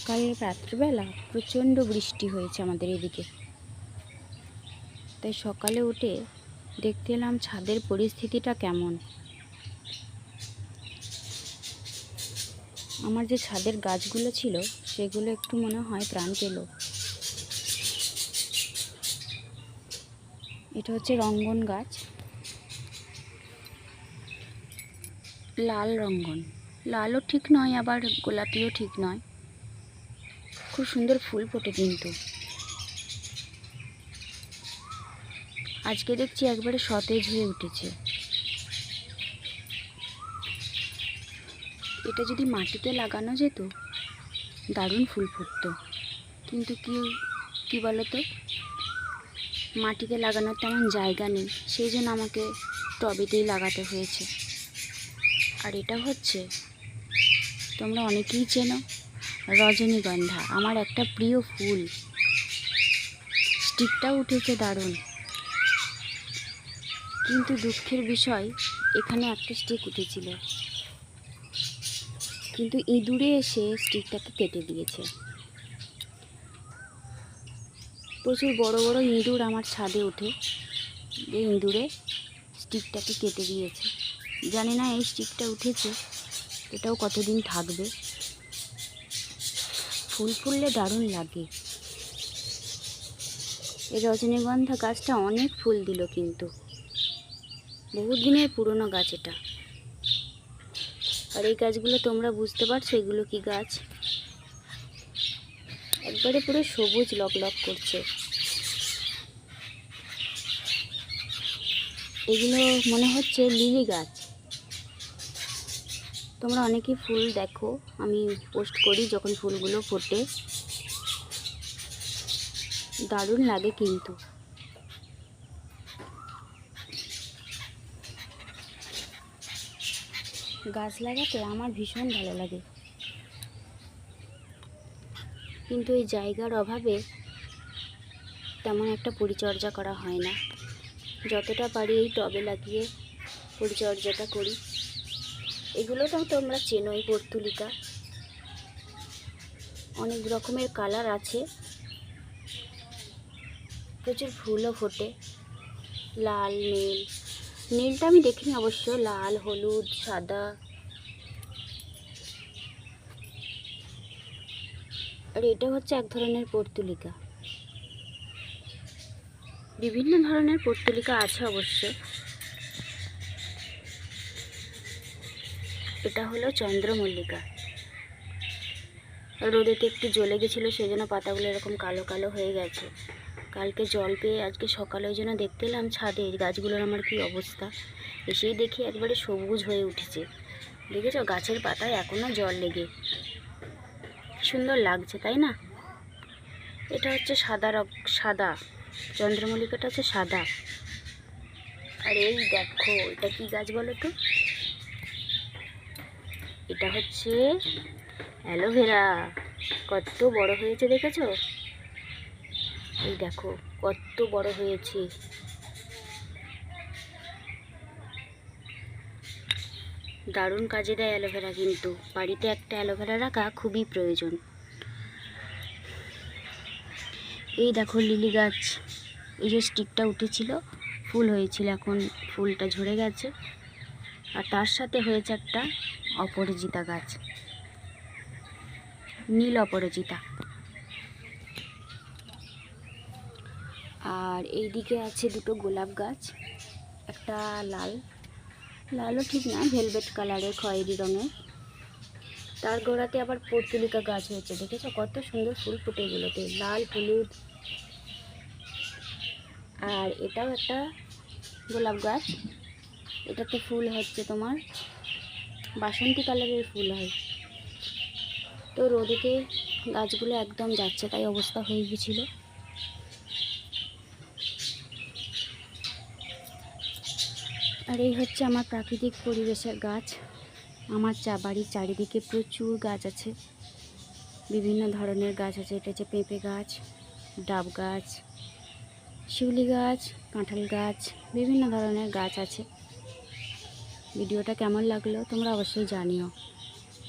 কাল রাত্রিবেলা প্রচণ্ড বৃষ্টি হয়েছে আমাদের এদিকে, তাই সকালে উঠে দেখতে এলাম ছাদের পরিস্থিতিটা কেমন। আমার যে ছাদের গাছগুলো ছিল সেগুলো একটু মনে হয় প্রাণ পেল। এটা হচ্ছে রঙ্গন গাছ, লাল রঙ্গন। লালও ঠিক নয়, আবার গোলাপিও ঠিক নয়। খুব সুন্দর ফুল ফোটে কিন্তু আজকে দেখছি একবারে সতেজ হয়ে উঠেছে। এটা যদি মাটিতে লাগানো যেত দারুণ ফুল ফুটতো, কিন্তু কি বলতো, মাটিতে লাগানোর তেমন জায়গা নেই, সেই জন্য আমাকে টবেতেই লাগাতে হয়েছে। আর এটা হচ্ছে, তোমরা অনেকেই চেনো, রজনীগন্ধা, আমার একটা প্রিয় ফুল। স্টিকটাও উঠেছে দারুণ, কিন্তু দুঃখের বিষয় এখানে একটা স্টিক উঠেছিল, কিন্তু ইঁদুরে এসে স্টিকটাকে কেটে দিয়েছে। প্রচুর বড় বড় ইঁদুর আমার ছাদে ওঠে, যে ইঁদুরে স্টিকটাকে কেটে দিয়েছে। জানি না এই স্টিকটা উঠেছে এটাও কতদিন থাকবে। ফুল ফুললে দারুণ লাগে। এই রজনীগন্ধা গাছটা অনেক ফুল দিল, কিন্তু বহুত দিনের পুরনো গাছ এটা। আর এই গাছগুলো তোমরা বুঝতে পারছো এগুলো কি গাছ? একবারে পুরো সবুজ লকলক করছে। এগুলো মনে হচ্ছে লিলি গাছ। তোমরা অনেকেই ফুল দেখো, আমি পোস্ট করি যখন ফুলগুলো ফোটে, দারুণ লাগে। কিন্তু গাছ লাগাতে আমার ভীষণ ভালো লাগে, কিন্তু এই জায়গার অভাবে তেমন একটা পরিচর্যা করা হয় না। যতটা পারি এই টবে লাগিয়ে পরিচর্যাটা করি। এগুলো তো তোমরা চেনো, এই পর্তুলিকা, অনেক রকমের কালার আছে, প্রচুর ফুলও ফোটে, লাল, নীল। নীলটা আমি দেখিনি অবশ্য, লাল, হলুদ, সাদা। আর এটা হচ্ছে এক ধরনের পর্তুলিকা। বিভিন্ন ধরনের পর্তুলিকা আছে অবশ্য। এটা হলো চন্দ্রমল্লিকা। রোদেতে একটু জ্বলে গেছিলো, সেই জন্য পাতাগুলো এরকম কালো কালো হয়ে গেছে। কালকে জল পেয়ে আজকে সকালে ওই জন্য দেখতে এলাম ছাদে গাছগুলোর আমার কি অবস্থা। এসেই দেখি একবারে সবুজ হয়ে উঠেছে। দেখেছো গাছের পাতায় এখনও জল লেগে, সুন্দর লাগছে তাই না? এটা হচ্ছে সাদা চন্দ্রমল্লিকাটা হচ্ছে সাদা। আর এই দেখো এটা কি গাছ বলো তো? এটা হচ্ছে অ্যালোভেরা। কত বড় হয়েছে দেখেছো? এই দেখো কত বড় হয়েছে। দারুণ কাজে দেয় অ্যালোভেরা, কিন্তু বাড়িতে একটা অ্যালোভেরা রাখা খুবই প্রয়োজন। এই দেখো লিলি গাছ, এই যে স্টিকটা উঠেছিল, ফুল হয়েছিল, এখন ফুলটা ঝরে গেছে। আর তার সাথে হয়েছে একটা অপরাজিতা গাছ, নীল অপরাজিতা। আর এইদিকে আছে দুটো গোলাপ গাছ, একটা লালও ঠিক না, ভেলভেট কালারের, খয়েরি রঙের। তার গোড়াতে আবার পর্তুলিকা গাছ হয়েছে, দেখেছো কত সুন্দর ফুল ফুটে এগুলোতে, লাল, হলুদ। আর এটাও একটা গোলাপ গাছ, এটাতে ফুল হচ্ছে তোমার বাসন্তী কালারের ফুল হয়। তো রোদেতে গাছগুলো একদম যাচ্ছে, তাই অবস্থা হয়ে গেছিলো। আর এই হচ্ছে আমার প্রাকৃতিক পরিবেশের গাছ। আমার বাড়ির চারিদিকে প্রচুর গাছ আছে, বিভিন্ন ধরনের গাছ আছে। এটা হচ্ছে পেঁপে গাছ, ডাব গাছ, শিউলি গাছ, কাঁঠাল গাছ, বিভিন্ন ধরনের গাছ আছে। ভিডিওটা কেমন লাগলো তোমরা অবশ্যই জানিও।